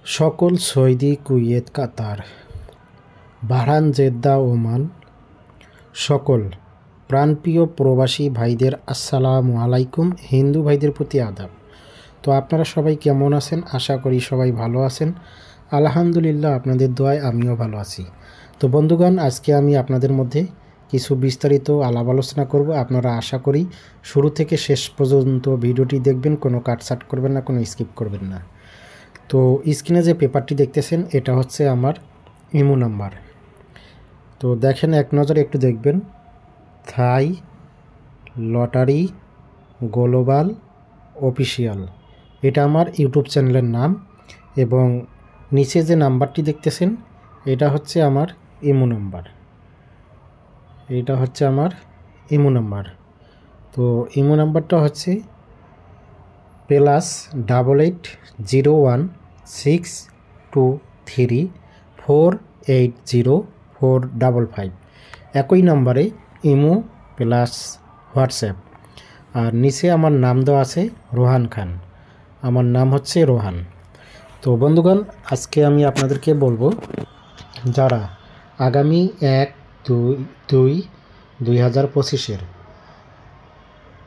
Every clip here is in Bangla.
সকল সৌদি, কুয়েত, কাতার, বাহরাইন, জেদ্দা, ওমান সকল প্রাণপ্রিয় প্রবাসী ভাইদের আসসালামু আলাইকুম। হিন্দু ভাইদের প্রতি আদাব। তো আপনারা সবাই কেমন আছেন? আশা করি সবাই ভালো আছেন। আলহামদুলিল্লাহ, আপনাদের দোয়ায় আমিও ভালো আছি। তো বন্ধুগণ, আজকে আমি আপনাদের মধ্যে কিছু বিস্তারিত আলাপ আলোচনা করব। আপনারা আশা করি শুরু থেকে শেষ পর্যন্ত ভিডিওটি দেখবেন, কোনো কাটছাট করবেন না, কোনো স্কিপ করবেন না। তো স্ক্রিনে যে পেপারটি দেখতেছেন এটা হচ্ছে আমার ইমো নাম্বার। তো দেখেন, এক নজরে একটু দেখবেন, থাই লটারি গ্লোবাল অফিসিয়াল, এটা আমার ইউটিউব চ্যানেলের নাম। এবং নিচে যে নাম্বারটি দেখতেছেন এটা হচ্ছে আমার ইমো নাম্বার, এটা হচ্ছে আমার ইমো নাম্বার। তো ইমো নাম্বারটা হচ্ছে +810823480455। একই নাম্বারে ইমো প্লাস হোয়াটসঅ্যাপ। আর নিচে আমার নাম দেওয়া আছে রোহান খান, আমার নাম হচ্ছে রোহান। তো বন্ধুগণ, আজকে আমি আপনাদেরকে বলবো, যারা আগামী 1/2/2025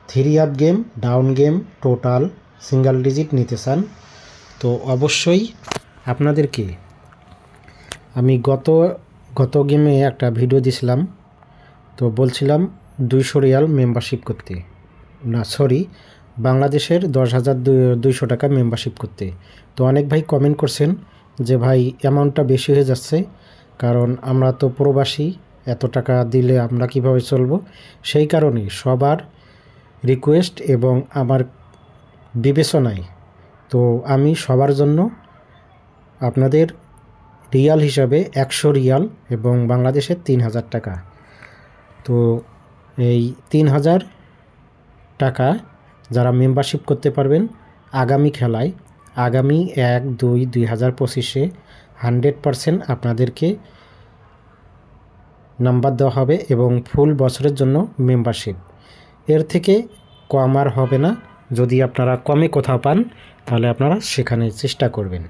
3 up game, down game, total single digit নিতে চান, তো অবশ্যই আপনাদেরকে আমি গত গেমে একটা ভিডিও দিছিলাম। তো বলছিলাম 200 রিয়াল মেম্বারশিপ করতে, না সরি, বাংলাদেশের 10,200 টাকা মেম্বারশিপ করতে। তো অনেক ভাই কমেন্ট করছেন যে ভাই অ্যামাউন্টটা বেশি হয়ে যাচ্ছে, কারণ আমরা তো প্রবাসী, এত টাকা দিলে আমরা কিভাবে চলবো। সেই কারণে সবার রিকোয়েস্ট এবং আমার বিবেচনায় তো আমি সবার জন্য আপনাদের রিয়াল হিসাবে 100 রিয়াল এবং বাংলাদেশের 3,000 টাকা, তো এই 3,000 টাকা যারা মেম্বারশিপ করতে পারবেন আগামী খেলায়, আগামী 1/2/2025 100% আপনাদেরকে নাম্বার দেওয়া হবে এবং ফুল বছরের জন্য মেম্বারশিপ। এর থেকে কম আর হবে না। যদি আপনারা কমে কোথাও পান তাহলে আপনারা সেখানে চেষ্টা করবেন।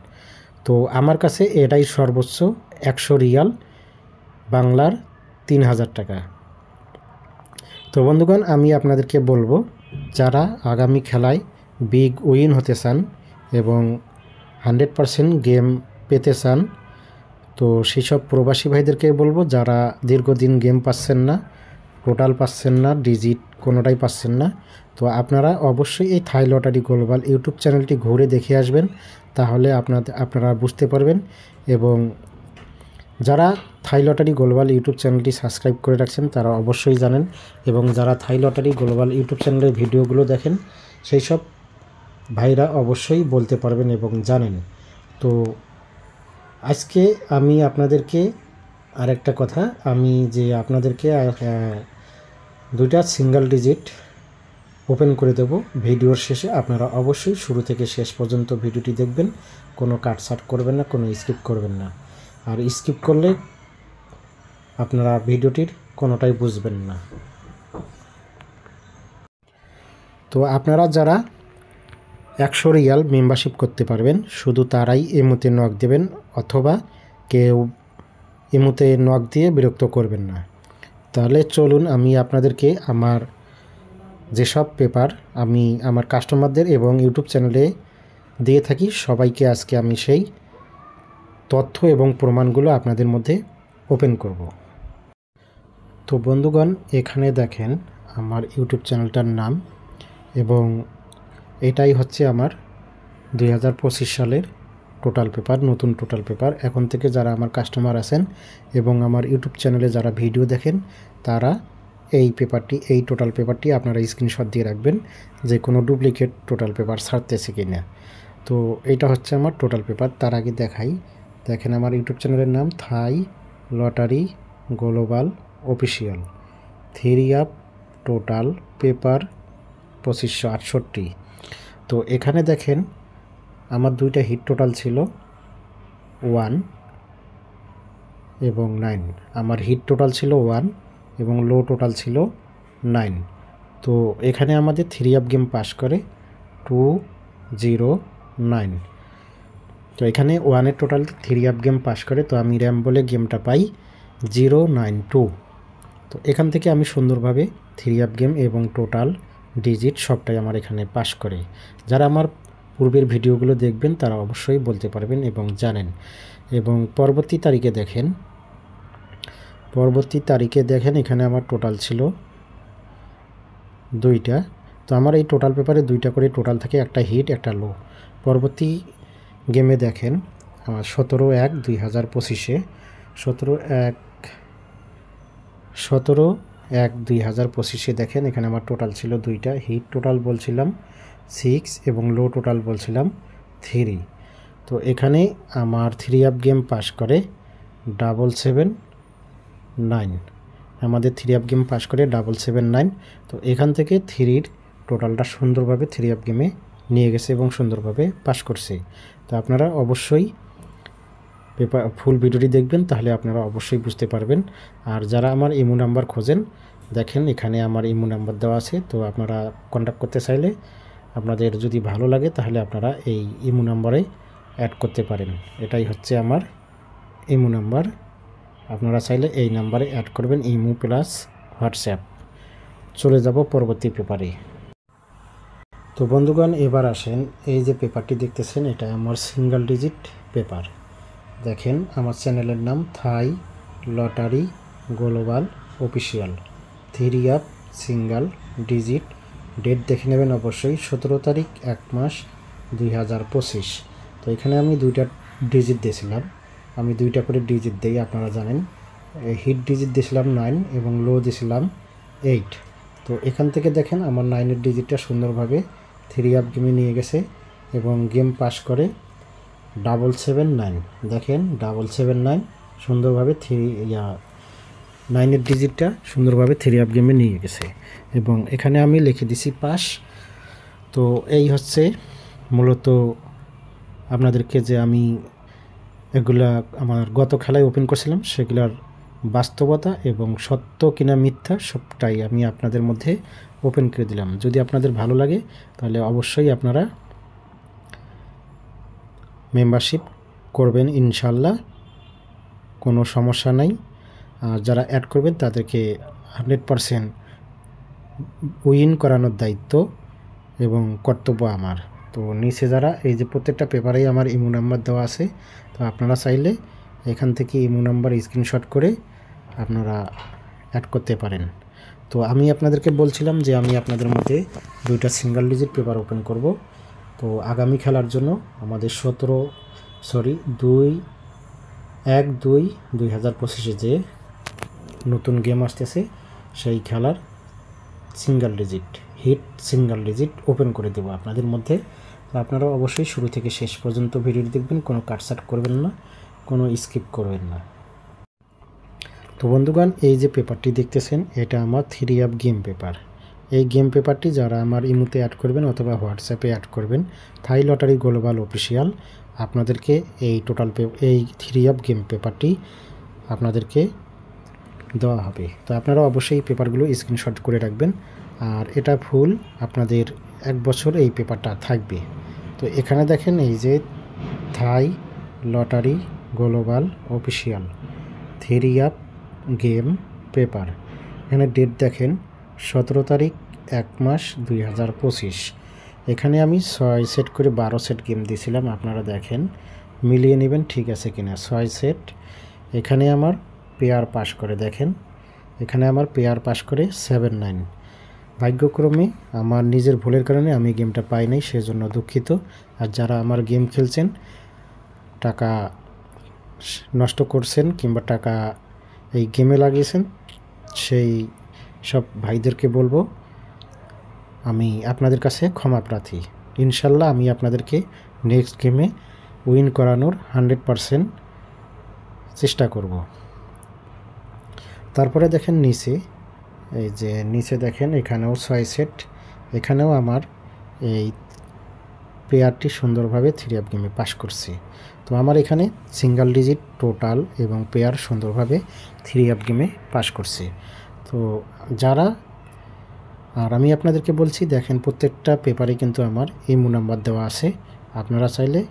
তো আমার কাছে এটাই সর্বোচ্চ 100 রিয়াল, বাংলার 3,000 টাকা। তো বন্ধুগণ, আমি আপনাদেরকে বলবো, যারা আগামী খেলায় বিগ উইন হতে চান এবং 100% গেম পেতে চান, তো সেসব প্রবাসী ভাইদেরকে বলবো, যারা দীর্ঘদিন গেম পাচ্ছেন না, টোটাল পাচ্ছেন না, ডিজিট কোনোটাই পাচ্ছেন না, তো আপনারা অবশ্যই এই থাই লটারি গ্লোবাল ইউটিউব চ্যানেলটি ঘুরে দেখে আসবেন, তাহলে আপনারা বুঝতে পারবেন। এবং যারা থাই লটারি গ্লোবাল ইউটিউব চ্যানেলটি সাবস্ক্রাইব করে রাখছেন তারা অবশ্যই জানেন, এবং যারা থাই লটারি গ্লোবাল ইউটিউব চ্যানেলের ভিডিওগুলো দেখেন সেই সব ভাইরা অবশ্যই বলতে পারবেন এবং জানেন। তো আজকে আমি আপনাদেরকে আরেকটা কথা, আমি যে আপনাদেরকে 2টা সিঙ্গেল ডিজিট ওপেন করে দেব ভিডিওর শেষে। আপনারা অবশ্যই শুরু থেকে শেষ পর্যন্ত ভিডিওটি দেখবেন, কোনো কাটছাট করবেন না, কোনো স্কিপ করবেন না। আর স্কিপ করলে আপনারা ভিডিওটির কোনোটাই বুঝবেন না। তো আপনারা যারা 100 রিয়াল মেম্বারশিপ করতে পারবেন শুধু তারাই ইমোতে নক দেবেন, অথবা কেউ ইমোতে নক দিয়ে বিরক্ত করবেন না। তাহলে চলুন, আমি আপনাদেরকে আমার যেসব পেপার আমি আমার কাস্টমারদের এবং ইউটিউব চ্যানেলে দিয়ে থাকি সবাইকে আজকে আমি সেই তথ্য এবং প্রমাণগুলো আপনাদের মধ্যে ওপেন করব। তো বন্ধুগণ, এখানে দেখেন আমার ইউটিউব চ্যানেলটার নাম, এবং এটাই হচ্ছে আমার 2025 সালের টোটাল পেপার, নতুন টোটাল পেপার। এখন থেকে যারা আমার কাস্টমার আছেন এবং আমার ইউটিউব চ্যানেলে যারা ভিডিও দেখেন তারা এই পেপারটি, এই টোটাল পেপারটি আপনারা স্ক্রিনশট দিয়ে রাখবেন যে কোনো ডুপ্লিকেট টোটাল পেপার ছাড়তেছে কি না। তো এইটা হচ্ছে আমার টোটাল পেপার। তার আগে দেখাই, দেখেন আমার ইউটিউব চ্যানেলের নাম Thai lottery global official, 3 up total paper 2568। তো এখানে দেখেন আমার 2টা হিট টোটাল ছিল 1 এবং 9। আমার হিট টোটাল ছিল 1 এবং লো টোটাল ছিল 9। তো এখানে আমাদের 3 আপ গেম পাস করে 209। তো এখানে 1-এর টোটাল 3 আপ গেম পাস করে, তো আমি র্যাম বলে গেমটা পাই 092। তো এখান থেকে আমি সুন্দরভাবে 3 আপ গেম এবং টোটাল ডিজিট সবটাই আমার এখানে পাস করে। যারা আমার পূর্বের ভিডিওগুলো দেখবেন তারা অবশ্যই বলতে পারবেন এবং জানেন। এবং পরবর্তী তারিখে দেখেন এখানে আমার টোটাল ছিল 2টা। তো আমার এই টোটাল পেপারে 2টা করে টোটাল থাকে, একটা হিট একটা লো। পরবর্তী গেমে দেখেন আমার 17/1/2025-এ 17/1/2025-এ দেখেন এখানে আমার টোটাল ছিল 2টা। হিট টোটাল বলছিলাম 6 এবং লো টোটাল বলছিলাম 3। তো এখানে আমার 3 আপ গেম পাস করে 779। আমাদের 3 আপ গেম পাস করে 779। তো এখান থেকে 3-র টোটালটা সুন্দরভাবে 3 আপ গেমে নিয়ে গেছে এবং সুন্দরভাবে পাস করছে। তো আপনারা অবশ্যই ফুল ভিডিওটি দেখবেন, তাহলে আপনারা অবশ্যই বুঝতে পারবেন। আর যারা আমার ইমো নাম্বার খোঁজেন, দেখেন এখানে আমার ইমো নাম্বার দেওয়া আছে। তো আপনারা কন্ট্যাক্ট করতে চাইলে, আপনাদের যদি ভালো লাগে তাহলে আপনারা এই ইমো নাম্বারে অ্যাড করতে পারেন। এটাই হচ্ছে আমার ইমো নাম্বার। আপনারা চাইলে এই নাম্বারে অ্যাড করবেন, ইমো প্লাস হোয়াটসঅ্যাপ। চলে যাব পরবর্তী পেপারে। তো বন্ধুগণ, এবার আসেন, এই যে পেপারটি দেখতেছেন এটা আমার সিঙ্গেল ডিজিট পেপার। দেখেন আমার চ্যানেলের নাম Thai lottery global official. 3 up single digit. Date দেখে নেবেন অবশ্যই, 17 তারিখ 1 মাস 2025। তো এখানে আমি 2টা ডিজিট দিয়েছিলাম। আমি 2টা করে ডিজিট দিই, আপনারা জানেন। হিট ডিজিট দিয়েছিলাম 9 এবং লো দিয়েছিলাম 8। তো এখান থেকে দেখেন আমার 9-এর ডিজিটটা সুন্দরভাবে 3 আপ গেমে নিয়ে গেছে এবং গেম পাস করে 779। দেখেন 779 সুন্দরভাবে 9-এর ডিজিটটা সুন্দরভাবে 3 আপ গেমে নিয়ে গেছে এবং এখানে আমি লিখে দিছি পাস। তো এই হচ্ছে মূলত আপনাদেরকে যে আমি এগুলা আমার গত খেলায় ওপেন করছিলাম সেগুলার বাস্তবতা এবং সত্য কিনা মিথ্যা সবটাই আমি আপনাদের মধ্যে ওপেন করে দিলাম। যদি আপনাদের ভালো লাগে তাহলে অবশ্যই আপনারা মেম্বারশিপ করবেন, ইনশাল্লাহ কোনো সমস্যা নাই। আর যারা অ্যাড করবেন তাদেরকে 100% উইন করানোর দায়িত্ব এবং কর্তব্য আমার। তো নিচে যারা এই যে প্রত্যেকটা পেপারেই আমার ইমো নাম্বার দেওয়া আছে, তো আপনারা চাইলে এখান থেকে ইমো নাম্বার স্ক্রিনশট করে আপনারা অ্যাড করতে পারেন। তো আমি আপনাদেরকে বলছিলাম যে আমি আপনাদের মধ্যে 2টা সিঙ্গেল ডিজিট পেপার ওপেন করব। তো আগামী খেলার জন্য আমাদের 2/1/2025-এ যে নতুন গেম আসতেছে সেই খেলার single digit hit single digit open করে দেব আপনাদের মধ্যে। তো আপনারা অবশ্যই শুরু থেকে শেষ পর্যন্ত ভিডিওটি দেখবেন, কোনো কাটছাট করবেন না, কোনো স্কিপ করবেন না। তো বন্ধুগণ, এই যে পেপারটি দেখতেছেন এটা আমার 3 আপ গেম পেপার। এই গেম পেপারটি যারা আমার ইমোতে অ্যাড করবেন অথবা হোয়াটসঅ্যাপে অ্যাড করবেন, থাই লটারি গ্লোবাল অফিসিয়াল, আপনাদেরকে এই এই 3 আপ গেম পেপারটি আপনাদেরকে দেওয়া হবে। তো আপনারা অবশ্যই এই পেপারগুলো স্ক্রিনশট করে রাখবেন। আর এটা ফুল আপনাদের 1 বছর এই পেপারটা থাকবে। তো এখানে দেখেন এই যে থাই lottery global official 3 up game paper. এখানে ডেট দেখেন 17 তারিখ 1 মাস 2025। এখানে আমি 6 সেট করে 12 সেট গেম দিয়েছিলাম, আপনারা দেখেন মিলিয়ে নেবেন ঠিক আছে কিনা। 6 সেট। এখানে আমার পেয়ার পাস করে, দেখেন এখানে আমার পেয়ার পাস করে 79। ভাগ্যক্রমে আমার নিজের ভুলের কারণে আমি গেমটা পাই নাই, সেজন্য দুঃখিত। আর যারা আমার গেম খেলছেন, টাকা নষ্ট করছেন কিংবা টাকা এই গেমে লাগিয়েছেন, সেই সব ভাইদেরকে বলবো আমি আপনাদের কাছে ক্ষমা প্রার্থী। ইনশাল্লাহ আমি আপনাদেরকে নেক্সট গেমে উইন করানোর 100% চেষ্টা করব। তারপরে দেখেন নিচে, এই যে নিচে দেখেন এখানেও 6 সেট। এখানেও আমার এই পেয়ারটি সুন্দরভাবে 3 আপ গেমে পাস করছে। তো আমার এখানে সিঙ্গেল ডিজিট টোটাল এবং পেয়ার সুন্দরভাবে 3 আপ গেমে পাস করছে। তো যারা, আর আমি আপনাদেরকে বলছি দেখেন প্রত্যেকটা পেপারে কিন্তু আমার ইমো নাম্বার দেওয়া আছে। আপনারা চাইলে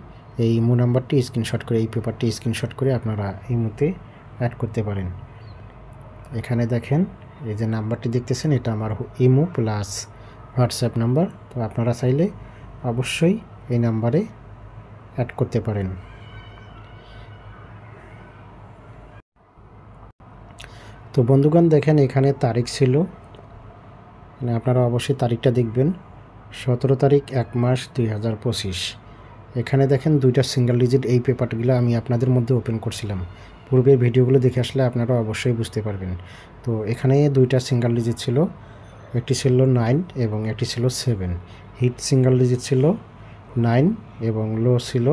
এই ইমো নাম্বারটি স্ক্রিনশট করে, এই পেপারটি স্ক্রিনশট করে আপনারা ইমোতে অ্যাড করতে পারেন। এখানে দেখেন এই যে নাম্বারটি দেখতেছেন, এটা আমার ইমো প্লাস হোয়াটসঅ্যাপ নাম্বার। তো আপনারা চাইলে অবশ্যই এই নাম্বারে অ্যাড করতে পারেন। তো বন্ধুগণ দেখেন এখানে তারিখ ছিল, মানে আপনারা অবশ্যই তারিখটা দেখবেন, 17 তারিখ 1 মাস 2025। এখানে দেখেন 2টা সিঙ্গেল ডিজিট, এই পেপারগুলো আমি আপনাদের মধ্যে ওপেন করছিলাম। পূর্বের ভিডিওগুলো দেখে আসলে আপনারা অবশ্যই বুঝতে পারবেন। তো এখানে 2টা সিঙ্গেল ডিজিট ছিল, একটি ছিল 9 এবং একটি ছিল 7। হিট সিঙ্গেল ডিজিট ছিল 9 এবং লো ছিল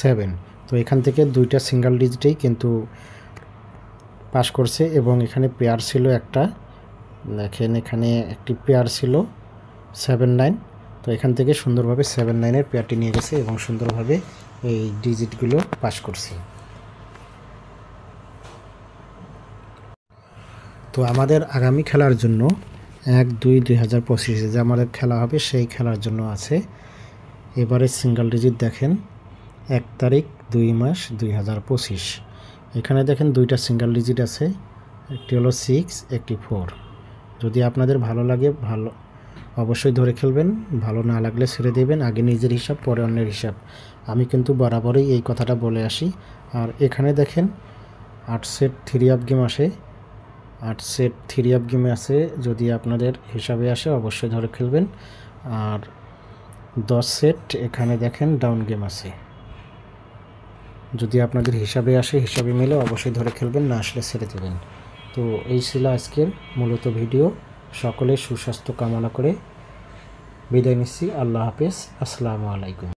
7। তো এখান থেকে 2টা সিঙ্গেল ডিজিটেই কিন্তু পাস করছে এবং এখানে পেয়ার ছিল একটা, দেখেন এখানে একটি পেয়ার ছিল 7-9। তো এখান থেকে সুন্দরভাবে 7-9-এর পেয়ারটি নিয়ে গেছে এবং সুন্দরভাবে এই ডিজিটগুলো পাস করছে। তো আমাদের আগামী খেলার জন্য 1-2-2025 যে আমাদের খেলা হবে সেই খেলার জন্য আছে এবারে সিঙ্গেল ডিজিট। দেখেন 1 তারিখ 2 মাস 2025। এখানে দেখেন 2টা সিঙ্গেল ডিজিট আছে, একটি হলো 6, একটি 4। যদি আপনাদের ভালো লাগে ভালো অবশ্যই ধরে খেলবেন, ভালো না লাগলে ছেড়ে দেবেন। আগে নিজের হিসাব পরে অন্যের হিসাব, আমি কিন্তু বরাবরই এই কথাটা বলে আসি। আর এখানে দেখেন 8 সেট 3 আপ গেম আসে, 8 সেট 3 আপ গেমে আছে। যদি আপনাদের হিসাবে আসে অবশ্যই ধরে খেলবেন। আর 10 সেট এখানে দেখেন ডাউন গেম আছে, যদি আপনাদের হিসাবে আসে, হিসাবে মিলে অবশ্যই ধরে খেলবেন, না আসলে ছেড়ে দেবেন। তো এই ছিল আজকের মূলত ভিডিও। সকলের সুস্বাস্থ্য কামনা করে বিদায় নিচ্ছি। আল্লাহ হাফেজ, আসসালামু আলাইকুম।